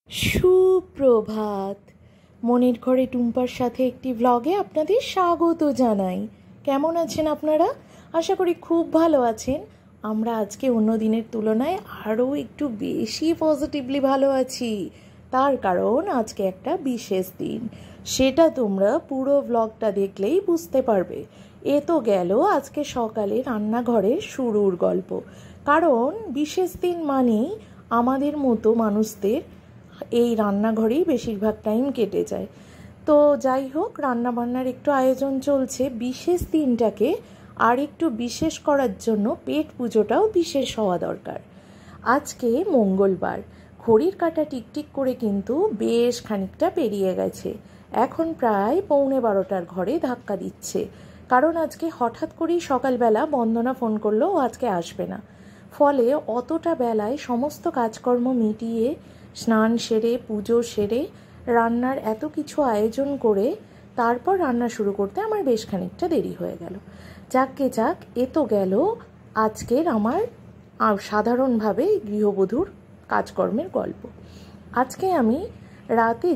সুপ্রভাত। মনের ঘরে টুম্পার সাথে একটি ব্লগে আপনাদের স্বাগত জানাই। কেমন আছেন আপনারা? আশা করি খুব ভালো আছেন। আমরা আজকে অন্য দিনের তুলনায় আরও একটু বেশি পজিটিভলি ভালো আছি। তার কারণ আজকে একটা বিশেষ দিন, সেটা তোমরা পুরো ব্লগটা দেখলেই বুঝতে পারবে। এ তো গেল আজকে সকালে রান্নাঘরের শুরুর গল্প। কারণ বিশেষ দিন মানেই আমাদের মতো মানুষদের এই রান্নাঘরেই বেশিরভাগ টাইম কেটে যায়। তো যাই হোক, রান্নাবান্নার একটু আয়োজন চলছে। বিশেষ দিনটাকে আর একটু বিশেষ করার জন্য পেট পুজোটাও বিশেষ হওয়া দরকার। আজকে মঙ্গলবার, ঘড়ির কাঁটা টিকটিক করে কিন্তু বেশ খানিকটা পেরিয়ে গেছে। এখন প্রায় 11:15 ঘরে ধাক্কা দিচ্ছে। কারণ আজকে হঠাৎ করেই সকালবেলা বন্দনা ফোন করলো ও আজকে আসবে না। ফলে অতটা বেলায় সমস্ত কাজকর্ম মিটিয়ে, স্নান সেরে, পুজো সেরে, রান্নার এত কিছু আয়োজন করে তারপর রান্না শুরু করতে আমার বেশ খানিকটা দেরি হয়ে গেল। যাক, এ তো গেল আজকের আমার সাধারণভাবে গৃহবধূর কাজকর্মের গল্প। আজকে আমি রাতে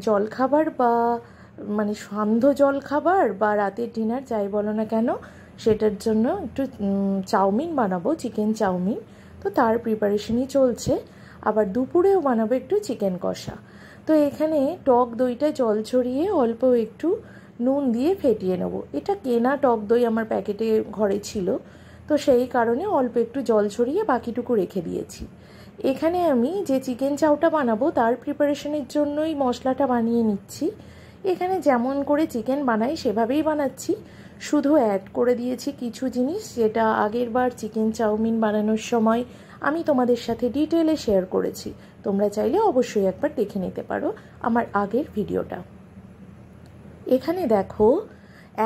জলখাবার বা সান্ধ্য জলখাবার বা রাতের ডিনার যাই বলো না কেন, সেটার জন্য একটু চাউমিন বানাবো, চিকেন চাউমিন। তো তার প্রিপারেশনই চলছে। আবার দুপুরেও বানাবো একটু চিকেন কষা। তো এখানে টক দইটা জল ছড়িয়ে অল্প একটু নুন দিয়ে ফেটিয়ে নেব। এটা কেনা টক দই আমার প্যাকেটে ঘরে ছিল, তো সেই কারণে অল্প একটু জল ছড়িয়ে বাকিটুকু রেখে দিয়েছি। এখানে আমি যে চিকেন চাউটা বানাবো তার প্রিপারেশনের জন্যই মশলাটা বানিয়ে নিচ্ছি। এখানে যেমন করে চিকেন বানাই সেভাবেই বানাচ্ছি, শুধু অ্যাড করে দিয়েছি কিছু জিনিস যেটা আগের বার চিকেন চাউমিন বানানোর সময় আমি তোমাদের সাথে ডিটেলে শেয়ার করেছি। তোমরা চাইলে অবশ্যই একবার দেখে নিতে পারো আমার আগের ভিডিওটা। এখানে দেখো,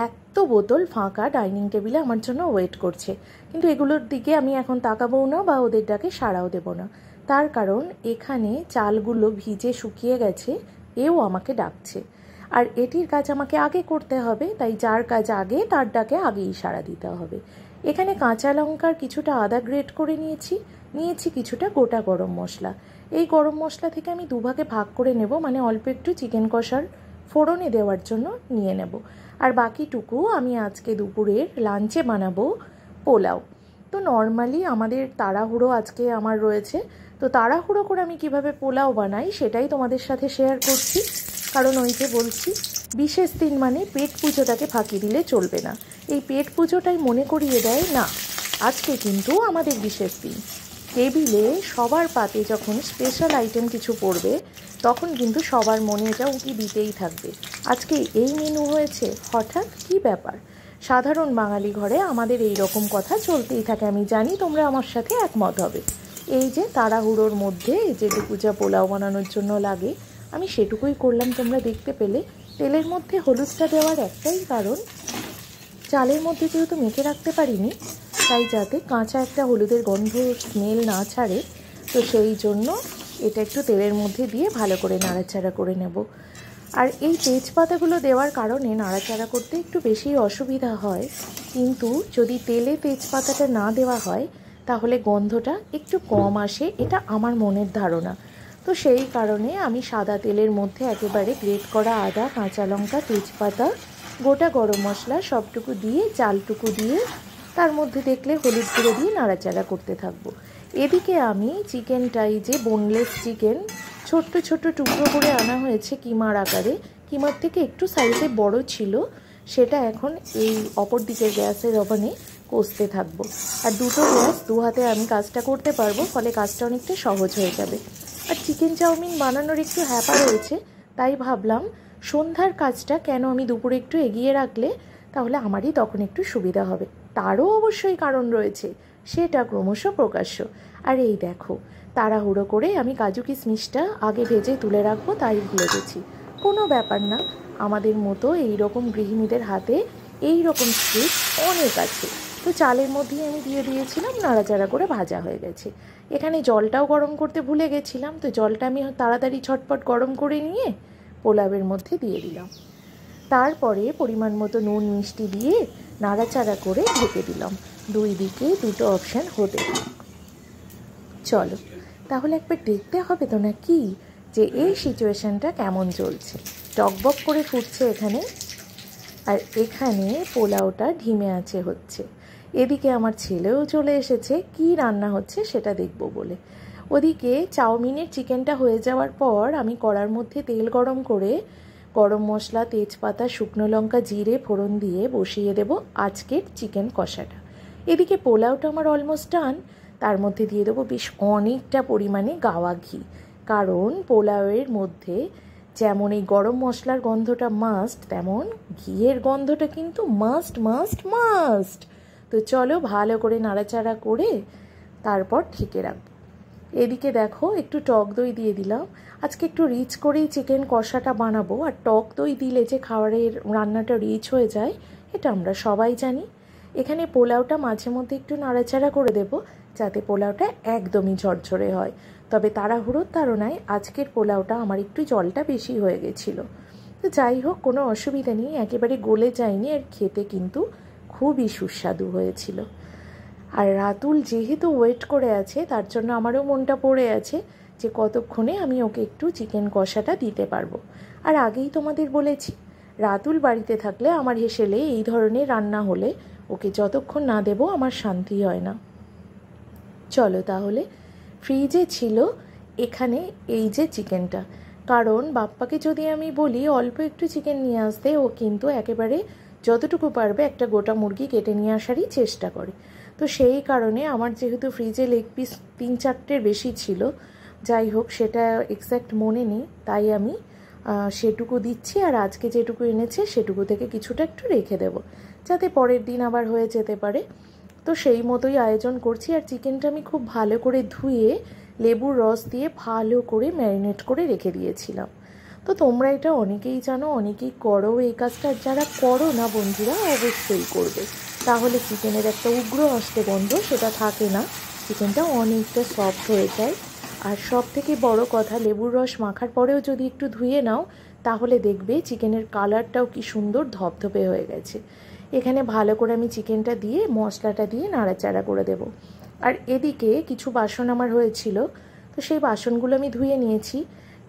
এত বোতল ফাঁকা ডাইনিং টেবিলে আমার জন্য ওয়েট করছে, কিন্তু এগুলোর দিকে আমি এখন তাকাবও না বা ওদের ডাকে সাড়াও দেব না। তার কারণ এখানে চালগুলো ভিজে শুকিয়ে গেছে, এও আমাকে ডাকছে। আর এটির কাজ আমাকে আগে করতে হবে, তাই যার কাজ আগে তার ডাকে আগেই সাড়া দিতে হবে। এখানে কাঁচা লঙ্কার কিছুটা আদা গ্রেট করে নিয়েছি কিছুটা গোটা গরম মশলা। এই গরম মশলা থেকে আমি দুভাগে ভাগ করে নেব, অল্প একটু চিকেন কষার ফোড়নে দেওয়ার জন্য নিয়ে নেব। আর বাকিটুকু আমি আজকে দুপুরের লাঞ্চে বানাবো পোলাও। তো নর্মালি আমাদের তাড়াহুড়ো আজকে আমার রয়েছে, তো তাড়াহুড়ো করে আমি কিভাবে পোলাও বানাই সেটাই তোমাদের সাথে শেয়ার করছি। কারণ ওই যে বলছি, বিশেষ দিন মানে পেট পুজোটাকে ফাঁকি দিলে চলবে না। এই পেট পুজোটাই মনে করিয়ে দেয়, না আজকে কিন্তু আমাদের বিশেষ দিন। টেবিলে সবার পাতে যখন স্পেশাল আইটেম কিছু পড়বে, তখন কিন্তু সবার মনে এটা উঁকি দিতেই থাকবে, আজকে এই মেনু হয়েছে, হঠাৎ কি ব্যাপার। সাধারণ বাঙালি ঘরে আমাদের এই রকম কথা চলতেই থাকে। আমি জানি তোমরা আমার সাথে একমত হবে। এই যে তাড়াহুড়োর মধ্যে যেটুকু যা পোলাও বানানোর জন্য লাগে আমি সেটুকুই করলাম, তোমরা দেখতে পেলে। তেলের মধ্যে হলুদটা দেওয়ার একটাই কারণ, চালের মধ্যে যেহেতু মেখে রাখতে পারিনি, তাই যাতে কাঁচা একটা হলুদের গন্ধ স্মেল না ছাড়ে, তো সেই জন্য এটা একটু তেলের মধ্যে দিয়ে ভালো করে নাড়াচাড়া করে নেব। আর এই তেজপাতাগুলো দেওয়ার কারণে নাড়াচাড়া করতে একটু বেশি অসুবিধা হয়, কিন্তু যদি তেলে তেজপাতাটা না দেওয়া হয় তাহলে গন্ধটা একটু কম আসে, এটা আমার মনের ধারণা। তো সেই কারণে আমি সাদা তেলের মধ্যে একেবারে গ্রেট করা আদা, কাঁচা লঙ্কা, তেজপাতা, গোটা গরম মশলা সবটুকু দিয়ে, চালটুকু দিয়ে, তার মধ্যে দেখলে হলুদ গুঁড়ো দিয়ে নাড়াচাড়া করতে থাকবো। এদিকে আমি চিকেনটাই, যে বোনলেস চিকেন ছোট্ট ছোট্ট টুকরো করে আনা হয়েছে কিমার আকারে, কিমার থেকে একটু সাইজে বড় ছিল, সেটা এখন এই অপর দিকের গ্যাসের ওভেনে কষতে থাকবো। আর দুটো গ্যাস, দু হাতে আমি কাজটা করতে পারবো, ফলে কাজটা অনেকটা সহজ হয়ে যাবে। আর চিকেন চাউমিন বানানোর একটু হ্যাপা রয়েছে, তাই ভাবলাম সন্ধ্যার কাজটা কেন আমি দুপুরে একটু এগিয়ে রাখলে তাহলে আমারই তখন একটু সুবিধা হবে। তারও অবশ্যই কারণ রয়েছে, সেটা ক্রমশ প্রকাশ্য। আর এই দেখো, তাড়াহুড়ো করে আমি কাজু কিশমিশটা আগে ভেজে তুলে রাখবো, তাই ভুলে গেছি। কোনো ব্যাপার না, আমাদের মতো এই রকম গৃহিণীদের হাতে এই রকম ট্রিক অনেক আছে। তো চালের মধ্যেই আমি দিয়ে দিয়েছিলাম, নাড়াচাড়া করে ভাজা হয়ে গেছে। এখানে জলটাও গরম করতে ভুলে গেছিলাম, তো জলটা আমি তাড়াতাড়ি ছটপট গরম করে নিয়ে পোলাওয়ের মধ্যে দিয়ে দিলাম। তারপরে পরিমাণ মতো নুন মিষ্টি দিয়ে নাড়াচাড়া করে ঢেকে দিলাম। দুই দিকে দুটো অপশান হতে। চলো তাহলে একবার দেখতে হবে তো, না কি যে এই সিচুয়েশনটা কেমন চলছে। টকবক করে ফুটছে এখানে, আর এখানে পোলাওটা ধিমে আঁচে হচ্ছে। এদিকে আমার ছেলেও চলে এসেছে কি রান্না হচ্ছে সেটা দেখব বলে। ওদিকে চাউমিনের চিকেনটা হয়ে যাওয়ার পর আমি কড়ার মধ্যে তেল গরম করে গরম মশলা, তেজপাতা, শুকনো লঙ্কা, জিরে ফোড়ন দিয়ে বসিয়ে দেব আজকের চিকেন কষাটা। এদিকে পোলাওটা আমার অলমোস্ট ডান। তার মধ্যে দিয়ে দেবো বেশ অনেকটা পরিমাণে গাওয়া ঘি, কারণ পোলাওয়ের মধ্যে যেমন এই গরম মশলার গন্ধটা মাস্ট, তেমন ঘিয়ের গন্ধটা কিন্তু মাস্ট মাস্ট মাস্ট। তো চলো ভালো করে নাড়াচাড়া করে তারপর ঢেকে রাখবো। এদিকে দেখো একটু টক দই দিয়ে দিলাম। আজকে একটু রিচ করেই চিকেন কষাটা বানাবো, আর টক দই দিলে যে খাবারের রান্নাটা রিচ হয়ে যায় এটা আমরা সবাই জানি। এখানে পোলাওটা মাঝে মধ্যে একটু নাড়াচাড়া করে দেব যাতে পোলাওটা একদমই ঝরঝরে হয়। তবে তাড়াহুড়োর তাড়নায় আজকের পোলাওটা আমার একটু জলটা বেশি হয়ে গেছিলো। তো যাই হোক, কোনো অসুবিধা নেই, একেবারে গলে যায়নি, আর খেতে কিন্তু খুবই সুস্বাদু হয়েছিল। আর রাতুল যেহেতু ওয়েট করে আছে তার জন্য আমারও মনটা পড়ে আছে যে কতক্ষণে আমি ওকে একটু চিকেন কষাটা দিতে পারবো। আর আগেই তোমাদের বলেছি, রাতুল বাড়িতে থাকলে আমার হেসেলে এই ধরনের রান্না হলে ওকে যতক্ষণ না দেবো আমার শান্তি হয় না। চলো তাহলে, ফ্রিজে ছিল এখানে এই যে চিকেনটা, কারণ বাপ্পাকে যদি আমি বলি অল্প একটু চিকেন নিয়ে আসতে, ও কিন্তু একেবারে যতটুকু পারবে একটা গোটা মুরগি কেটে নিয়ে আসারই চেষ্টা করে। তো সেই কারণে আমার যেহেতু ফ্রিজে লেগ পিস 3-4টের বেশি ছিল, যাই হোক সেটা এক্স্যাক্ট মনে নেই, তাই আমি সেটুকু দিচ্ছি। আর আজকে যেটুকু এনেছে সেটুকু থেকে কিছুটা একটু রেখে দেব যাতে পরের দিন আবার হয়ে যেতে পারে। তো সেই মতোই আয়োজন করছি। আর চিকেনটা আমি খুব ভালো করে ধুয়ে লেবুর রস দিয়ে ভালো করে ম্যারিনেট করে রেখে দিয়েছিলাম। তো তোমরা এটা অনেকেই জানো, অনেকেই করো এই কাজটা, যারা করো না বন্ধুরা অবশ্যই করবে, তাহলে চিকেনের একটা উগ্র আস্তে গন্ধ সেটা থাকে না, চিকেনটা অনেকটা সফট হয়ে যায়। আর সব থেকে বড় কথা, লেবুর রস মাখার পরেও যদি একটু ধুয়ে নাও তাহলে দেখবে চিকেনের কালারটাও কি সুন্দর ধপধপে হয়ে গেছে। এখানে ভালো করে আমি চিকেনটা দিয়ে মশলাটা দিয়ে নাড়াচাড়া করে দেব। আর এদিকে কিছু বাসন আমার হয়েছিল, তো সেই বাসনগুলো আমি ধুয়ে নিয়েছি,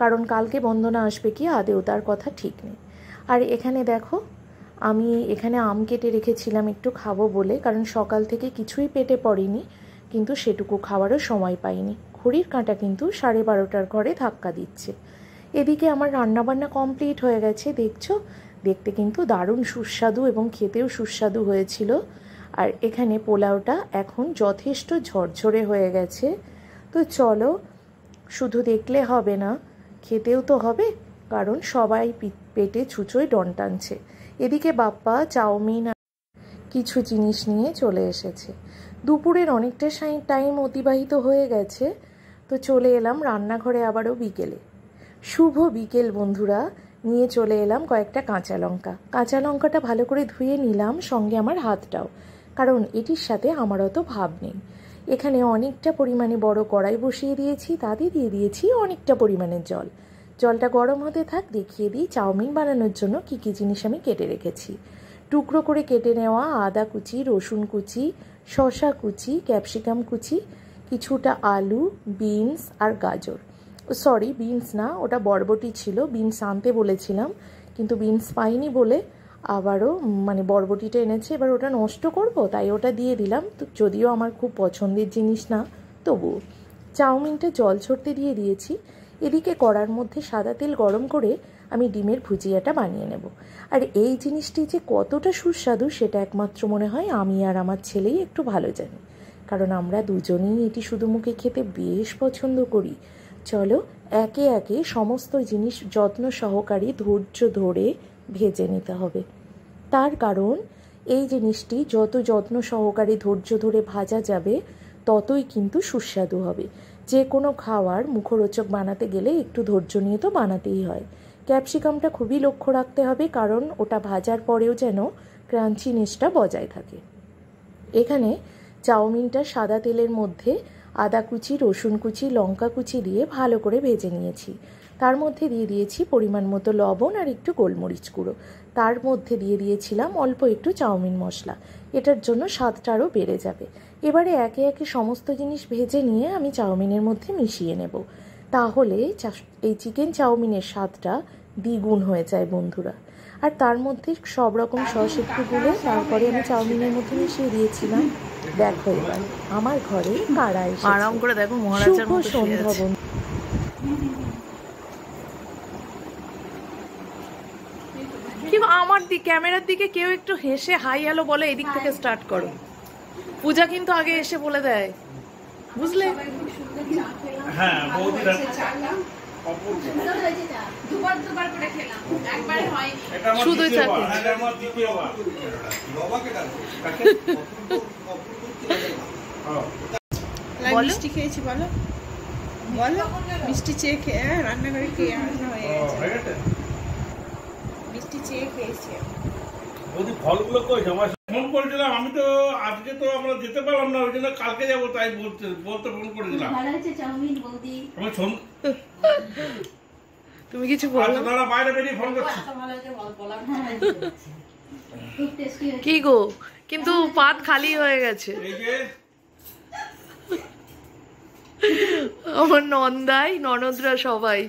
কারণ কালকে বন্দনা আসবে কি আদেও তার কথা ঠিক নেই। আর এখানে দেখো আমি এখানে আম কেটে রেখেছিলাম একটু খাবো বলে, কারণ সকাল থেকে কিছুই পেটে পড়েনি, কিন্তু সেটুকু খাওয়ারও সময় পাইনি। ঘড়ির কাঁটা কিন্তু 12:30টার ঘরে ধাক্কা দিচ্ছে। এদিকে আমার রান্নাবান্না কমপ্লিট হয়ে গেছে, দেখছো, দেখতে কিন্তু দারুণ সুস্বাদু এবং খেতেও সুস্বাদু হয়েছিল। আর এখানে পোলাওটা এখন যথেষ্ট ঝরঝরে হয়ে গেছে। তো চলো, শুধু দেখলে হবে না, খেতেও তো হবে, কারণ সবাই পেটে ছুঁচোয় ডন টানছে। এদিকে বাপ্পা চাউমিন আর কিছু জিনিস নিয়ে চলে এসেছে। দুপুরের অনেকটা টাইম অতিবাহিত হয়ে গেছে, তো চলে এলাম রান্নাঘরে আবারও বিকেলে। শুভ বিকেল বন্ধুরা, নিয়ে চলে এলাম কয়েকটা কাঁচা লঙ্কা। কাঁচা লঙ্কাটা ভালো করে ধুয়ে নিলাম, সঙ্গে আমার হাতটাও, কারণ এটির সাথে আমার অত ভাব নেই। এখানে অনেকটা পরিমাণে বড় কড়াই বসিয়ে দিয়েছি, তাতে দিয়ে দিয়েছি অনেকটা পরিমাণের জল। জলটা গরম হতে থাক, দেখিয়ে দিই চাউমিন বানানোর জন্য কী কী জিনিস আমি কেটে রেখেছি। টুকরো করে কেটে নেওয়া আদা কুচি, রসুন কুচি, শসা কুচি, ক্যাপসিকাম কুচি, কিছুটা আলু, বিনস আর গাজর, সরি বিনস না, ওটা বরবটি ছিল, বিনস আনতে বলেছিলাম কিন্তু বিনস পাইনি বলে আবারও বরবটিটা এনেছে, এবার ওটা নষ্ট করব তাই ওটা দিয়ে দিলাম। তো যদিও আমার খুব পছন্দের জিনিস না, তবুও চাউমিনটা জল ছড়তে দিয়ে দিয়েছি। এদিকে কড়ার মধ্যে সাদা তেল গরম করে আমি ডিমের ভুজিয়াটা বানিয়ে নেব। আর এই জিনিসটি যে কতটা সুস্বাদু সেটা একমাত্র মনে হয় আমি আর আমার ছেলেই একটু ভালো জানি, কারণ আমরা দুজনেই এটি শুধু মুখে খেতে বেশ পছন্দ করি। চলো একে একে সমস্ত জিনিস যত্ন সহকারে ধৈর্য ধরে ভেজে নিতে হবে, তার কারণ এই জিনিসটি যত যত্ন সহকারে ধৈর্য ধরে ভাজা যাবে ততই কিন্তু সুস্বাদু হবে। যে কোনো খাবার মুখরোচক বানাতে গেলে একটু ধৈর্য নিয়ে তো বানাতেই হয়। ক্যাপসিকামটা খুবই লক্ষ্য রাখতে হবে, কারণ ওটা ভাজার পরেও যেন ক্রাঞ্চিনেসটা বজায় থাকে। এখানে চাউমিনটা সাদা তেলের মধ্যে আদা কুচি, রসুন কুচি, লঙ্কা কুচি দিয়ে ভালো করে ভেজে নিয়েছি। তার মধ্যে দিয়ে দিয়েছি পরিমাণ মতো লবণ আর একটু গোলমরিচ গুঁড়ো। তার মধ্যে দিয়ে দিয়েছিলাম অল্প একটু চাউমিন মশলা, এটার জন্য স্বাদটা আরও বেড়ে যাবে। এবারে একে একে সমস্ত জিনিস ভেজে নিয়ে আমি চাউমিনের মধ্যে মিশিয়ে নেব। তাহলে এই চিকেন চাউমিনের স্বাদটা দ্বিগুণ হয়ে যায় বন্ধুরা। আর তার মধ্যে সব রকম সস একটু গুলে তারপরে আমি চাউমিনের মধ্যে মিশিয়ে দিয়েছিলাম। দেখো এবার আমার ঘরে কারা এসেছে। আরাম করে দেখো মহারাজার মতো শুয়ে আছে। শুভ সন্ধ্যা। কিন্তু আমার ক্যামেরার দিকে কেউ একটু হেসে হাই হ্যালো বলে, এদিক থেকে স্টার্ট করো। পূজা কিন্তু আগে এসে বলে দেয়, বুঝলে? হ্যাঁ বৌদিরা শুধু চাকে মিষ্টি খেয়েছি বলো বলো, মিষ্টি চেয়ে খেয়ে রান্নাঘরে খেয়ে হয়ে গেছে, মিষ্টি চেয়ে খেয়েছি। বৌদি ফলগুলো কই জমা ফোন করেছিলাম আমি তো, আজকে তো আমরা যেতে পারলাম না, ওই জন্য কালকে যাবো তাই বলতে ফোন করেছিলাম। আমি তুমি কিছু বলো? দাদা বাইরে বেরিয়ে ফোন করছি। কি গো, কিন্তু পাত খালি হয়ে গেছে। এই যে আমার নন্দাই ননদরা সবাই,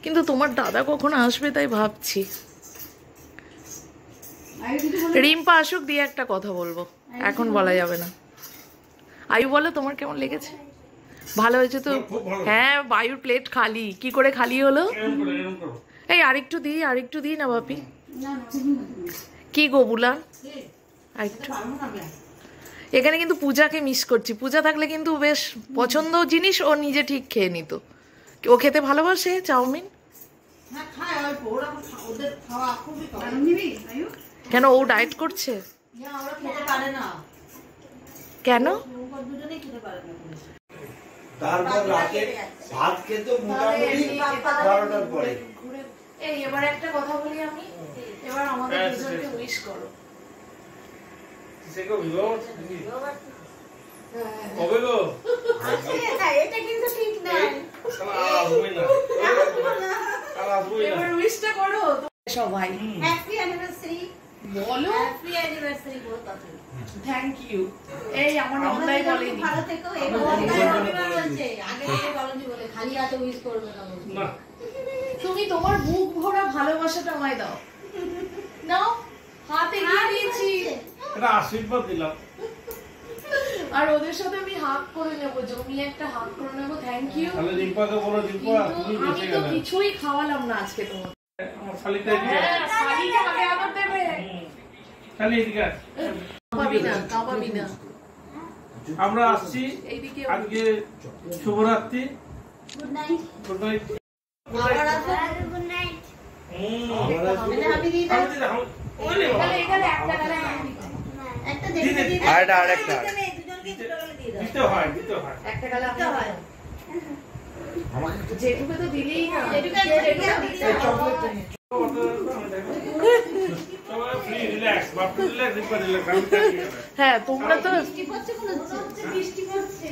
কিন্তু তোমার দাদা কখন আসবে তাই ভাবছি। রিম্পা আসুক দিয়ে একটা কথা বলবো, এখন বলা যাবে না। আয়ু বলো তোমার কেমন লেগেছে? ভালো হয়েছে তো? হ্যাঁ, বায়ুর প্লেট খালি। কি করে খালি হলো? এই আরেকটু দিই না বাপি। কি গো বুলান, আরেকটু। এখানে কিন্তু পূজাকে মিস করছি। পূজা থাকলে কিন্তু বেশ পছন্দ জিনিস ও নিজে ঠিক খেয়ে নিত। ও খেতে ভালোবাসে চাউমিন। কেন ও ডায়েট করছে? কেন? তারপর রাতে ভাত খেতে মোটামুটি 12টার পরে। এই এবার একটা কথা বলি আমি, এবার আমাদের দুজনকে উইশ করো। কবে গো? এটা কিন্তু ঠিক না, এবার উইশটা করো সবাই। হ্যাপি অ্যানিভার্সারি বলো। হ্যাপি অ্যানিভার্সারি বলতে হবে। Thank you. এই আমার নন্দাই বলেনি। ভালো থেকো। আগে থেকে বলনি বলে খালি হাতে উইশ করবে না। তুমি তোমার বুক ভরা ভালোবাসাটা আমায় দাও। নাও, হাতে দিয়ে দিয়েছি। এটা আশীর্বাদ দিলাম। আর ওদের সাথে আমি হাগ করে নেবো, জমিয়ে একটা হাগ করে নেবো। Thank you. তাহলে রিম্পাকে বলো, রিম্পা তুমি আমি বেঁচে তো গেলে। কিছুই খাওয়ালাম না আজকে তোমার। আমার শালিটা এদিকে হ্যাঁ, শালিকে আগে আদর দেবে। শালি এদিকে আয়। কাঁপাবি না, কাঁপাবি না। আমরা আসছি এইদিকে আজকে। শুভরাত্রি, গুড নাইট। Good night. আবার আসো। Good night. আমি দিই দাও। এখানে একটা গালে একটা দেখতে দিই। আরেকটা দুজনকে দুটো করে দিয়ে দাও। দিতে হয়। একটা গালে দিতে হয়। যেটুকু তো দিলেই না। হ্যাঁ, তোমরা তো বৃষ্টি পড়ছে মনে হচ্ছে। বৃষ্টি পড়ছে।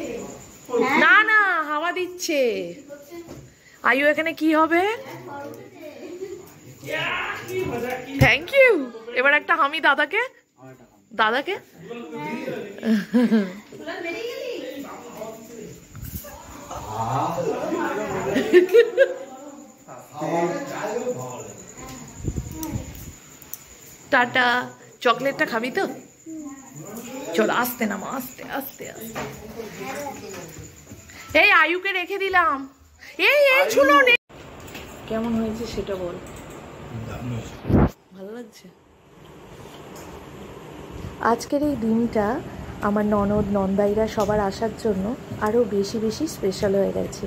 না না হাওয়া দিচ্ছে। আয়ু এখানে কি হবে? Thank you. এবার একটা হামি দাদাকে। দাদাকে টাটা। চকলেটটা খাবি তো? চল, আস্তে নামা, আস্তে আস্তে আস্তে। এই আয়ুকে রেখে দিলাম। এই শুনো, কেমন হয়েছে সেটা বল। ভালো লাগছে? আজকের এই দিনটা আমার ননদ নন্দাইরা সবার আসার জন্য আরও বেশি বেশি স্পেশাল হয়ে গেছে।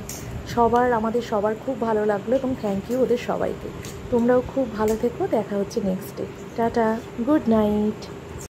আমাদের সবার খুব ভালো লাগলো এবং থ্যাংক ইউ ওদের সবাইকে। তোমরাও খুব ভালো থেকো। দেখা হচ্ছে next day. Tata, good night.